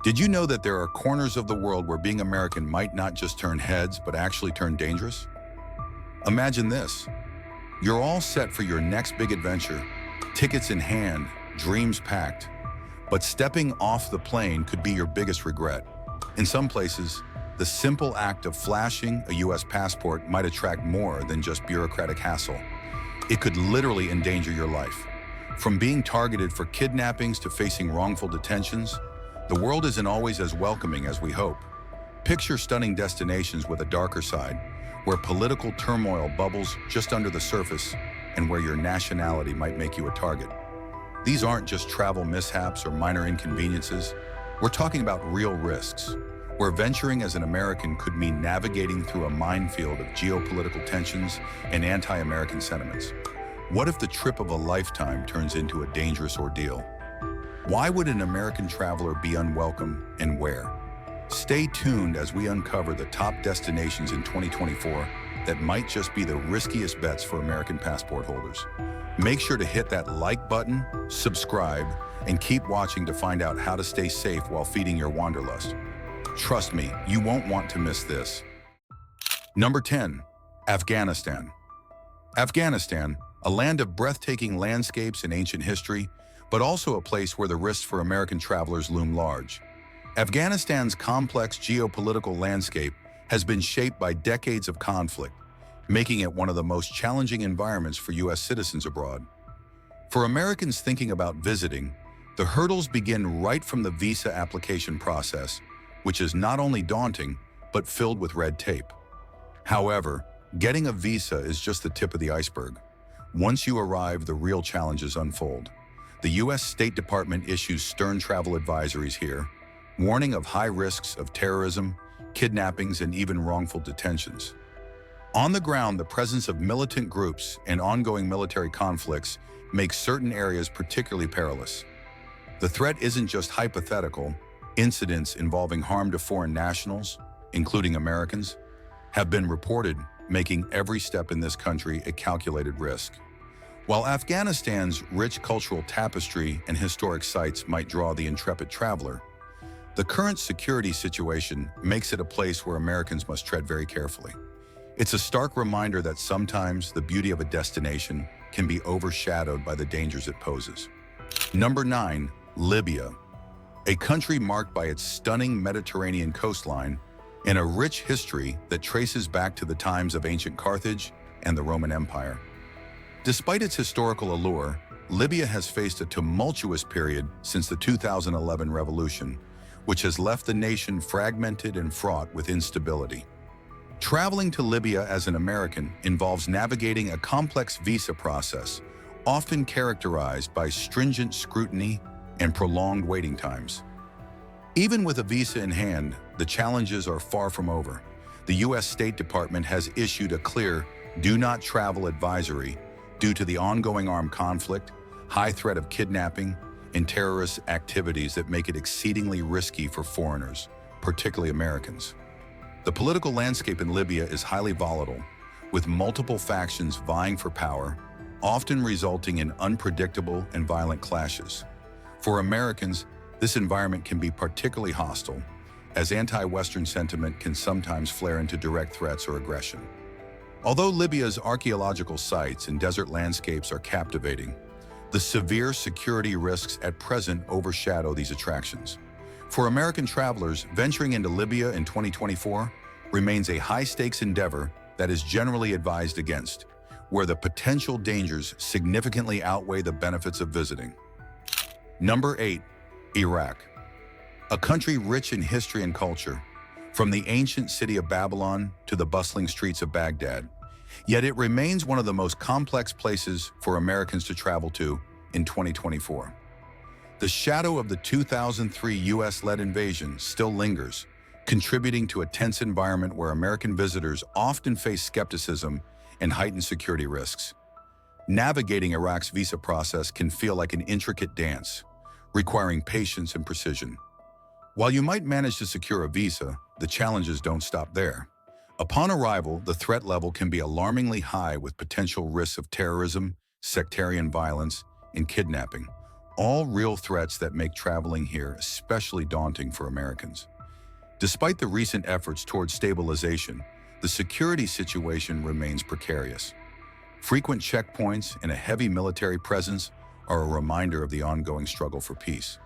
Did you know that there are corners of the world where being American might not just turn heads, but actually turn dangerous? Imagine this. You're all set for your next big adventure, tickets in hand, dreams packed. But stepping off the plane could be your biggest regret. In some places, the simple act of flashing a US passport might attract more than just bureaucratic hassle. It could literally endanger your life. From being targeted for kidnappings to facing wrongful detentions, the world isn't always as welcoming as we hope. Picture stunning destinations with a darker side, where political turmoil bubbles just under the surface and where your nationality might make you a target. These aren't just travel mishaps or minor inconveniences. We're talking about real risks, where venturing as an American could mean navigating through a minefield of geopolitical tensions and anti-American sentiments. What if the trip of a lifetime turns into a dangerous ordeal? Why would an American traveler be unwelcome, and where? Stay tuned as we uncover the top destinations in 2024 that might just be the riskiest bets for American passport holders. Make sure to hit that like button, subscribe, and keep watching to find out how to stay safe while feeding your wanderlust. Trust me, you won't want to miss this. Number 10. Afghanistan. Afghanistan, a land of breathtaking landscapes and ancient history, but also a place where the risks for American travelers loom large. Afghanistan's complex geopolitical landscape has been shaped by decades of conflict, making it one of the most challenging environments for U.S. citizens abroad. For Americans thinking about visiting, the hurdles begin right from the visa application process, which is not only daunting, but filled with red tape. However, getting a visa is just the tip of the iceberg. Once you arrive, the real challenges unfold. The U.S. State Department issues stern travel advisories here, warning of high risks of terrorism, kidnappings, and even wrongful detentions. On the ground, the presence of militant groups and ongoing military conflicts makes certain areas particularly perilous. The threat isn't just hypothetical. Incidents involving harm to foreign nationals, including Americans, have been reported, making every step in this country a calculated risk. While Afghanistan's rich cultural tapestry and historic sites might draw the intrepid traveler, the current security situation makes it a place where Americans must tread very carefully. It's a stark reminder that sometimes the beauty of a destination can be overshadowed by the dangers it poses. Number 9. Libya. A country marked by its stunning Mediterranean coastline and a rich history that traces back to the times of ancient Carthage and the Roman Empire. Despite its historical allure, Libya has faced a tumultuous period since the 2011 revolution, which has left the nation fragmented and fraught with instability. Traveling to Libya as an American involves navigating a complex visa process, often characterized by stringent scrutiny and prolonged waiting times. Even with a visa in hand, the challenges are far from over. The U.S. State Department has issued a clear "do not travel" advisory due to the ongoing armed conflict, high threat of kidnapping, and terrorist activities that make it exceedingly risky for foreigners, particularly Americans. The political landscape in Libya is highly volatile, with multiple factions vying for power, often resulting in unpredictable and violent clashes. For Americans, this environment can be particularly hostile, as anti-Western sentiment can sometimes flare into direct threats or aggression. Although Libya's archaeological sites and desert landscapes are captivating, the severe security risks at present overshadow these attractions. For American travelers, venturing into Libya in 2024 remains a high-stakes endeavor that is generally advised against, where the potential dangers significantly outweigh the benefits of visiting. Number 8. Iraq. A country rich in history and culture, from the ancient city of Babylon to the bustling streets of Baghdad. Yet it remains one of the most complex places for Americans to travel to in 2024. The shadow of the 2003 US-led invasion still lingers, contributing to a tense environment where American visitors often face skepticism and heightened security risks. Navigating Iraq's visa process can feel like an intricate dance, requiring patience and precision. While you might manage to secure a visa, the challenges don't stop there. Upon arrival, the threat level can be alarmingly high, with potential risks of terrorism, sectarian violence, and kidnapping, All real threats that make traveling here especially daunting for Americans. Despite the recent efforts towards stabilization, the security situation remains precarious. Frequent checkpoints and a heavy military presence are a reminder of the ongoing struggle for peace.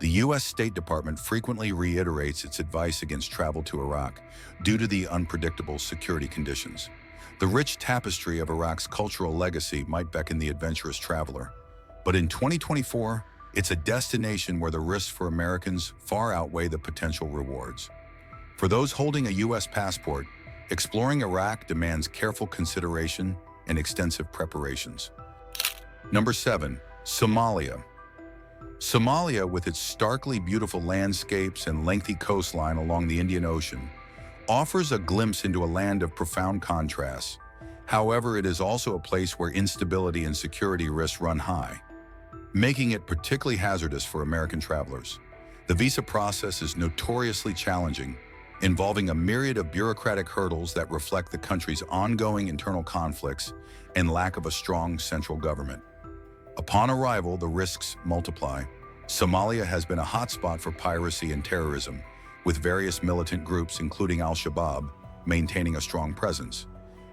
The U.S. State Department frequently reiterates its advice against travel to Iraq due to the unpredictable security conditions. The rich tapestry of Iraq's cultural legacy might beckon the adventurous traveler. But in 2024, it's a destination where the risks for Americans far outweigh the potential rewards. For those holding a U.S. passport, exploring Iraq demands careful consideration and extensive preparations. Number 7. Somalia. Somalia, with its starkly beautiful landscapes and lengthy coastline along the Indian Ocean, offers a glimpse into a land of profound contrasts. However, it is also a place where instability and security risks run high, making it particularly hazardous for American travelers. The visa process is notoriously challenging, involving a myriad of bureaucratic hurdles that reflect the country's ongoing internal conflicts and lack of a strong central government. Upon arrival, the risks multiply. Somalia has been a hotspot for piracy and terrorism, with various militant groups, including Al-Shabaab, maintaining a strong presence.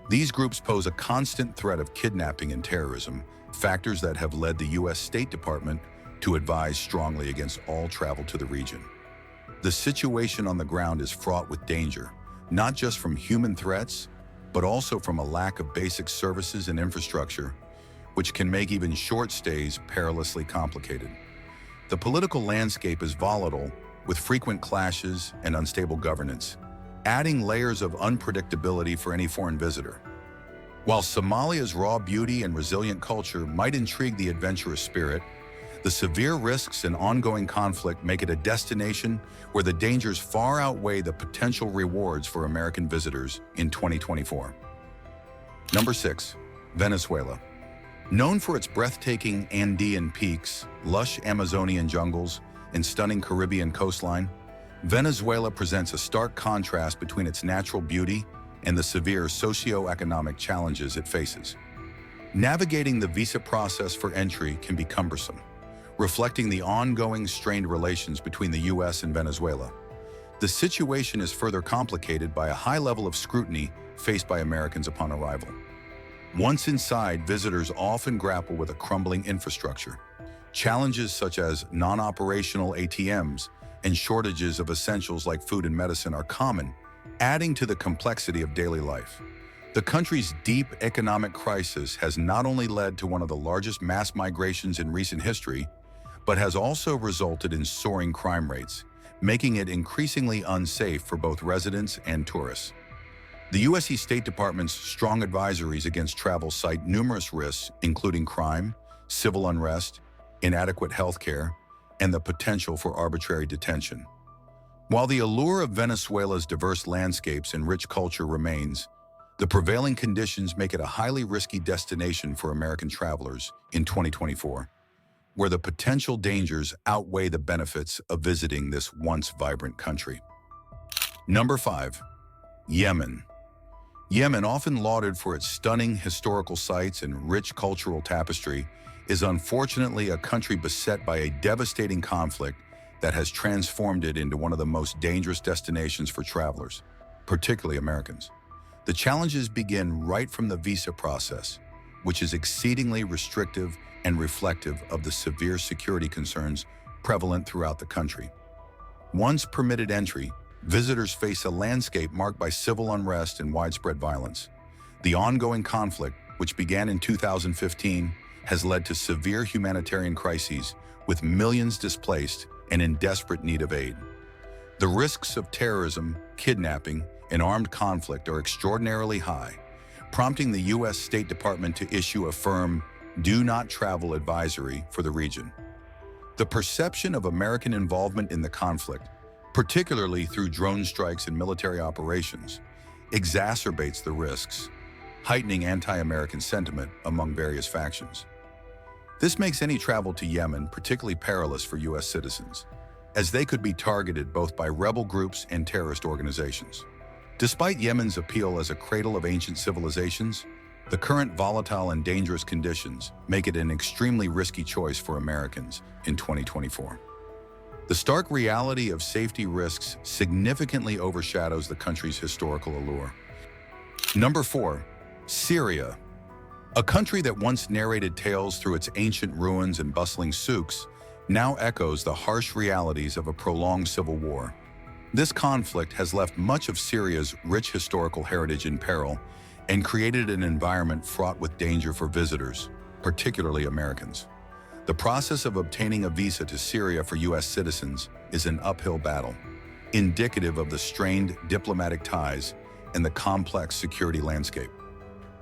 These groups pose a constant threat of kidnapping and terrorism, factors that have led the U.S. State Department to advise strongly against all travel to the region. The situation on the ground is fraught with danger, not just from human threats, but also from a lack of basic services and infrastructure, which can make even short stays perilously complicated. The political landscape is volatile, with frequent clashes and unstable governance, adding layers of unpredictability for any foreign visitor. While Somalia's raw beauty and resilient culture might intrigue the adventurous spirit, the severe risks and ongoing conflict make it a destination where the dangers far outweigh the potential rewards for American visitors in 2024. Number 6. Venezuela. Known for its breathtaking Andean peaks, lush Amazonian jungles, and stunning Caribbean coastline, Venezuela presents a stark contrast between its natural beauty and the severe socio-economic challenges it faces. Navigating the visa process for entry can be cumbersome, reflecting the ongoing strained relations between the U.S. and Venezuela. The situation is further complicated by a high level of scrutiny faced by Americans upon arrival. Once inside, visitors often grapple with a crumbling infrastructure. Challenges such as non-operational ATMs and shortages of essentials like food and medicine are common, adding to the complexity of daily life. The country's deep economic crisis has not only led to one of the largest mass migrations in recent history, but has also resulted in soaring crime rates, making it increasingly unsafe for both residents and tourists. The U.S. State Department's strong advisories against travel cite numerous risks, including crime, civil unrest, inadequate health care, and the potential for arbitrary detention. While the allure of Venezuela's diverse landscapes and rich culture remains, the prevailing conditions make it a highly risky destination for American travelers in 2024, where the potential dangers outweigh the benefits of visiting this once vibrant country. Number 5. Yemen. Yemen, often lauded for its stunning historical sites and rich cultural tapestry, is unfortunately a country beset by a devastating conflict that has transformed it into one of the most dangerous destinations for travelers, particularly Americans. The challenges begin right from the visa process, which is exceedingly restrictive and reflective of the severe security concerns prevalent throughout the country. Once permitted entry, visitors face a landscape marked by civil unrest and widespread violence. The ongoing conflict, which began in 2015, has led to severe humanitarian crises, with millions displaced and in desperate need of aid. The risks of terrorism, kidnapping, and armed conflict are extraordinarily high, prompting the U.S. State Department to issue a firm "do not travel" advisory for the region. The perception of American involvement in the conflict, particularly through drone strikes and military operations, exacerbates the risks, heightening anti-American sentiment among various factions. This makes any travel to Yemen particularly perilous for U.S. citizens, as they could be targeted both by rebel groups and terrorist organizations. Despite Yemen's appeal as a cradle of ancient civilizations, The current volatile and dangerous conditions make it an extremely risky choice for Americans in 2024. The stark reality of safety risks significantly overshadows the country's historical allure. Number 4. Syria. A country that once narrated tales through its ancient ruins and bustling souks now echoes the harsh realities of a prolonged civil war. This conflict has left much of Syria's rich historical heritage in peril and created an environment fraught with danger for visitors, particularly Americans. The process of obtaining a visa to Syria for U.S. citizens is an uphill battle, indicative of the strained diplomatic ties and the complex security landscape.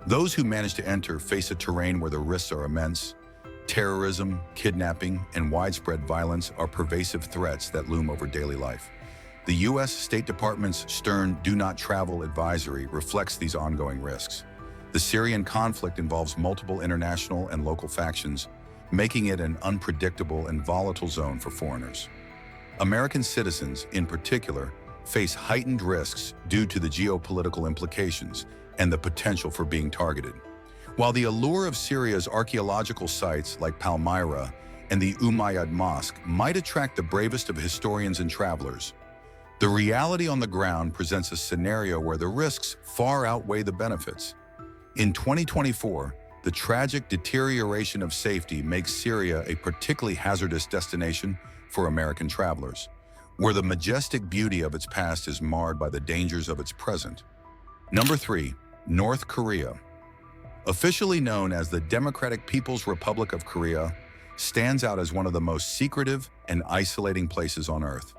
Those who manage to enter face a terrain where the risks are immense. Terrorism, kidnapping, and widespread violence are pervasive threats that loom over daily life. The U.S. State Department's stern "Do Not Travel" advisory reflects these ongoing risks. The Syrian conflict involves multiple international and local factions, making it an unpredictable and volatile zone for foreigners. American citizens, in particular, face heightened risks due to the geopolitical implications and the potential for being targeted. While the allure of Syria's archaeological sites like Palmyra and the Umayyad Mosque might attract the bravest of historians and travelers, the reality on the ground presents a scenario where the risks far outweigh the benefits. In 2024, the tragic deterioration of safety makes Syria a particularly hazardous destination for American travelers, where the majestic beauty of its past is marred by the dangers of its present. Number 3. North Korea. Officially known as the Democratic People's Republic of Korea, stands out as one of the most secretive and isolating places on Earth.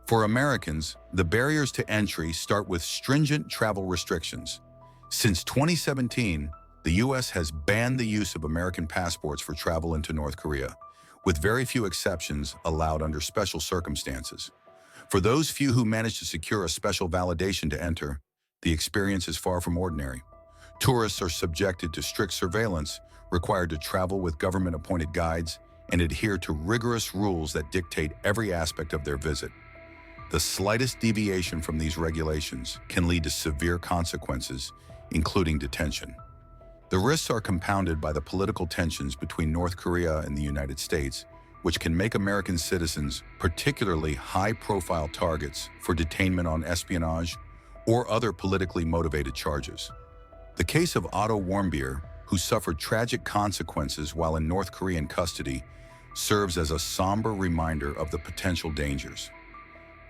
For Americans, the barriers to entry start with stringent travel restrictions. Since 2017, the U.S. has banned the use of American passports for travel into North Korea, with very few exceptions allowed under special circumstances. For those few who manage to secure a special validation to enter, the experience is far from ordinary. Tourists are subjected to strict surveillance, required to travel with government-appointed guides, and adhere to rigorous rules that dictate every aspect of their visit. The slightest deviation from these regulations can lead to severe consequences, including detention. The risks are compounded by the political tensions between North Korea and the United States, which can make American citizens particularly high-profile targets for detainment on espionage or other politically motivated charges. The case of Otto Warmbier, who suffered tragic consequences while in North Korean custody, serves as a somber reminder of the potential dangers.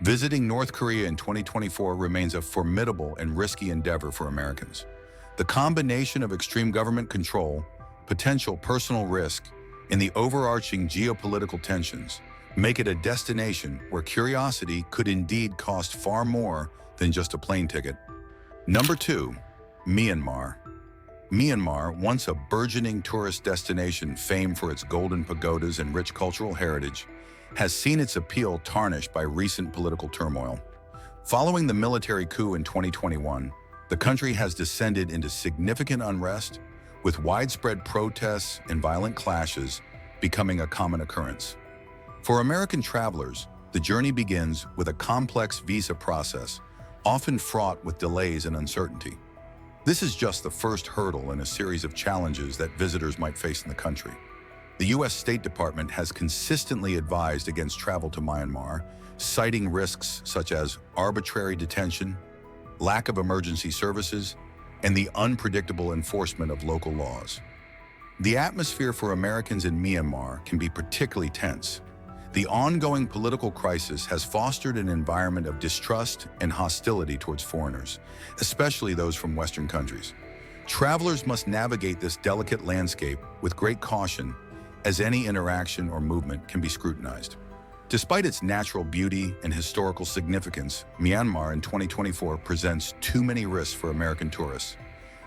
Visiting North Korea in 2024 remains a formidable and risky endeavor for Americans. The combination of extreme government control, potential personal risk, and the overarching geopolitical tensions make it a destination where curiosity could indeed cost far more than just a plane ticket. Number 2. Myanmar. Myanmar, once a burgeoning tourist destination famed for its golden pagodas and rich cultural heritage, has seen its appeal tarnished by recent political turmoil. Following the military coup in 2021, the country has descended into significant unrest, with widespread protests and violent clashes becoming a common occurrence. For American travelers, the journey begins with a complex visa process, often fraught with delays and uncertainty. This is just the first hurdle in a series of challenges that visitors might face in the country. The U.S. State Department has consistently advised against travel to Myanmar, citing risks such as arbitrary detention, lack of emergency services, and the unpredictable enforcement of local laws. The atmosphere for Americans in Myanmar can be particularly tense. The ongoing political crisis has fostered an environment of distrust and hostility towards foreigners, especially those from Western countries. Travelers must navigate this delicate landscape with great caution, as any interaction or movement can be scrutinized. Despite its natural beauty and historical significance, Myanmar in 2024 presents too many risks for American tourists.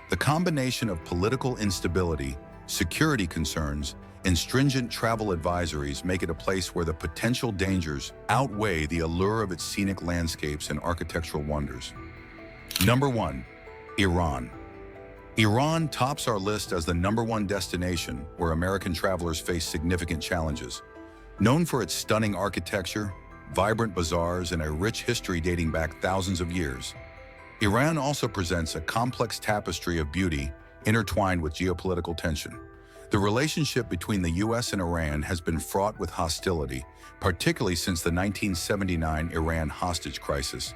The combination of political instability, security concerns, and stringent travel advisories make it a place where the potential dangers outweigh the allure of its scenic landscapes and architectural wonders. Number 1. Iran. Iran tops our list as the #1 destination where American travelers face significant challenges. Known for its stunning architecture, vibrant bazaars, and a rich history dating back thousands of years, Iran also presents a complex tapestry of beauty intertwined with geopolitical tension. The relationship between the US and Iran has been fraught with hostility, particularly since the 1979 Iran hostage crisis,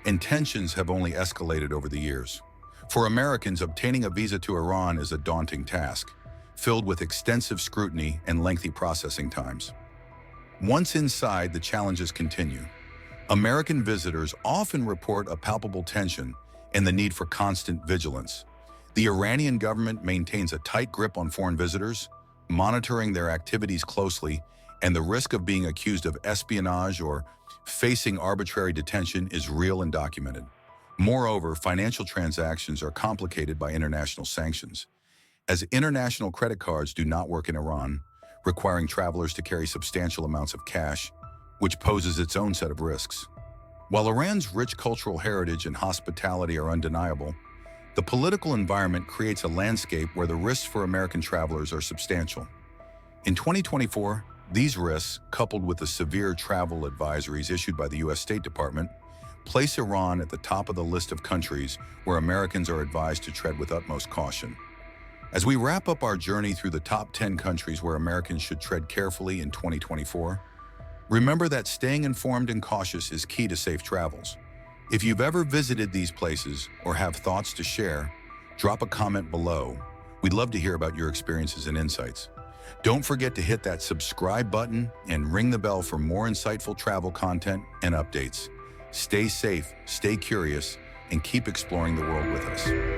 and tensions have only escalated over the years. For Americans, obtaining a visa to Iran is a daunting task, filled with extensive scrutiny and lengthy processing times. Once inside, the challenges continue. American visitors often report a palpable tension and the need for constant vigilance. The Iranian government maintains a tight grip on foreign visitors, monitoring their activities closely, and the risk of being accused of espionage or facing arbitrary detention is real and documented. Moreover, financial transactions are complicated by international sanctions, as international credit cards do not work in Iran, requiring travelers to carry substantial amounts of cash, which poses its own set of risks. While Iran's rich cultural heritage and hospitality are undeniable, the political environment creates a landscape where the risks for American travelers are substantial. In 2024, these risks, coupled with the severe travel advisories issued by the U.S. State Department, place Iran at the top of the list of countries where Americans are advised to tread with utmost caution. As we wrap up our journey through the top 10 countries where Americans should tread carefully in 2024, remember that staying informed and cautious is key to safe travels. If you've ever visited these places or have thoughts to share, drop a comment below. We'd love to hear about your experiences and insights. Don't forget to hit that subscribe button and ring the bell for more insightful travel content and updates. Stay safe, stay curious, and keep exploring the world with us.